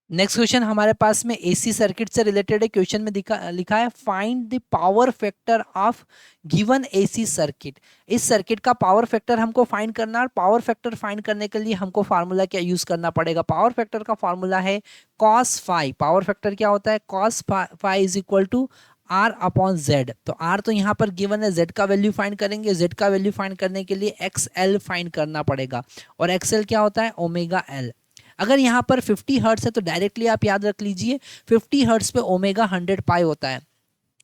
Next question हमारे पास में AC circuit से रिलेटेड है। क्वेश्चन में लिखा है find the power factor of given AC circuit. इस सर्किट का पावर फैक्टर हमको फाइंड करना है। और पावर फैक्टर फाइंड करने के लिए हमको फार्मूला क्या यूज करना पड़ेगा? पावर फैक्टर का फार्मूला है कॉस फाई। पावर फैक्टर क्या होता है? Cos phi is equal to R upon Z. तो आर तो यहाँ पर गिवन है, जेड का वैल्यू फाइंड करेंगे। जेड का वैल्यू फाइंड करने के लिए एक्स एल फाइंड करना पड़ेगा। और एक्स एल क्या होता है? Omega L. अगर यहाँ पर 50 हर्ट्स है तो डायरेक्टली आप याद रख लीजिए 50 हर्ट्स पे ओमेगा 100 पाई होता है।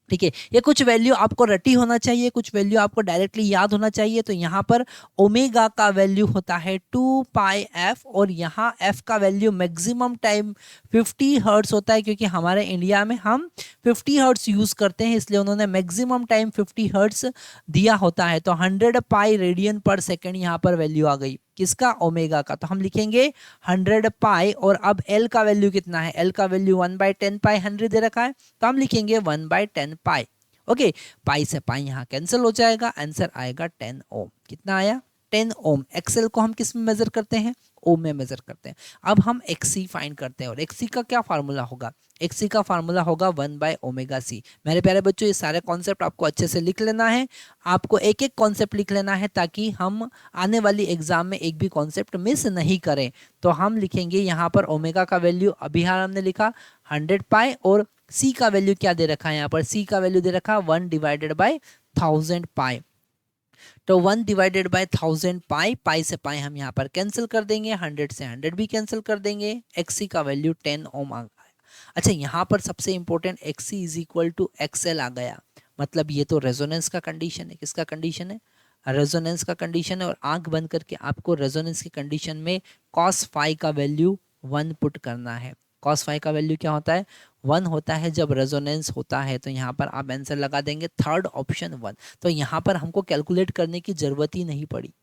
ठीक है, ये कुछ वैल्यू आपको रटी होना चाहिए, कुछ वैल्यू आपको डायरेक्टली याद होना चाहिए। तो यहाँ पर ओमेगा का वैल्यू होता है 2 पाई एफ, और यहाँ एफ का वैल्यू मैक्सिमम टाइम 50 हर्ट्स होता है, क्योंकि हमारे इंडिया में हम 50 हर्ट्स यूज करते हैं, इसलिए उन्होंने मैक्सिमम टाइम 50 हर्ट्स दिया होता है। तो 100 पाई रेडियन पर सेकेंड यहाँ पर वैल्यू आ गई, किसका? ओमेगा का। तो हम लिखेंगे 100 पाई, और अब एल का वैल्यू कितना है? एल का वैल्यू 1/10 पाई 100 दे रखा है, तो हम लिखेंगे 1/10 पाई। ओके, पाई से पाई यहाँ कैंसिल हो जाएगा, आंसर आएगा 10 ओम। कितना आया? 10 ओम। एक्सएल को हम किस में मेजर करते हैं? ओम में मेजर करते हैं। अब हम एक्सी फाइंड करते हैं, और एक्सी का क्या फार्मूला होगा? एक्सी का फार्मूला होगा 1/ओमेगा सी। मेरे प्यारे बच्चों, ये सारे कॉन्सेप्ट आपको अच्छे से लिख लेना है। आपको एक एक कॉन्सेप्ट लिख लेना है, ताकि हम आने वाली एग्जाम में एक भी कॉन्सेप्ट मिस नहीं करें। तो हम लिखेंगे यहाँ पर ओमेगा का वैल्यू अभी हमने लिखा 100 पाई, और सी का वैल्यू क्या दे रखा है? यहाँ पर सी का वैल्यू दे रखा 1/1000 पाई। तो 1/1000 पाई, पाई से पाई हम यहाँ पर कैंसिल कर देंगे, 100 से 100 भी कैंसिल कर देंगे, एक्सी का वैल्यू 10 ओम आ गया। अच्छा, यहाँ पर सबसे important XC is equal to XL आ गया, मतलब ये तो रेजोनेंस का कंडीशन है। किसका कंडीशन है? रेजोनेंस का कंडीशन है। और आंख बंद करके आपको रेजोनेंस की कंडीशन में कॉस फाई का वैल्यू 1 पुट करना है। कॉस फाई का वैल्यू क्या होता है? 1 होता है जब रेजोनेंस होता है। तो यहाँ पर आप आंसर लगा देंगे थर्ड ऑप्शन 1। तो यहाँ पर हमको कैलकुलेट करने की जरूरत ही नहीं पड़ी।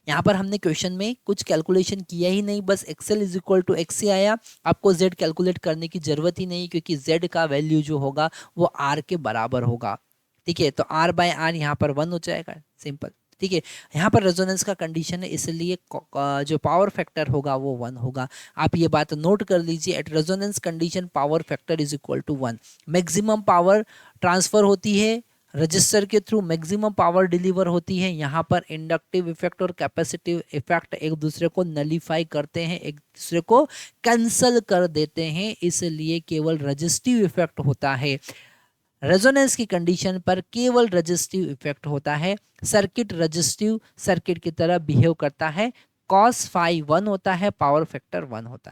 यहाँ पर हमने क्वेश्चन में कुछ कैलकुलेशन किया ही नहीं, बस XL is equal to X आया। आपको जेड कैलकुलेट करने की जरूरत ही नहीं, क्योंकि जेड का वैल्यू जो होगा वो आर के बराबर होगा। ठीक है, तो आर बाय आर यहाँ पर 1 हो जाएगा, सिंपल। ठीक है, यहाँ पर रेजोनेंस का कंडीशन है, इसलिए जो पावर फैक्टर होगा वो 1 होगा। आप ये बात नोट कर लीजिए, at resonance condition power factor is equal to 1। Maximum power transfer होती है रजिस्टर के थ्रू, मैक्सिमम पावर डिलीवर होती है। यहाँ पर इंडक्टिव इफेक्ट और कैपेसिटिव इफेक्ट एक दूसरे को नलीफाई करते हैं, एक दूसरे को कैंसल कर देते हैं, इसलिए केवल रजिस्टिव इफेक्ट होता है। रेजोनेंस की कंडीशन पर केवल रजिस्टिव इफेक्ट होता है। सर्किट रजिस्टिव सर्किट की तरह बिहेव करता है। कॉस फाई 1 होता है, पावर फैक्टर 1 होता है।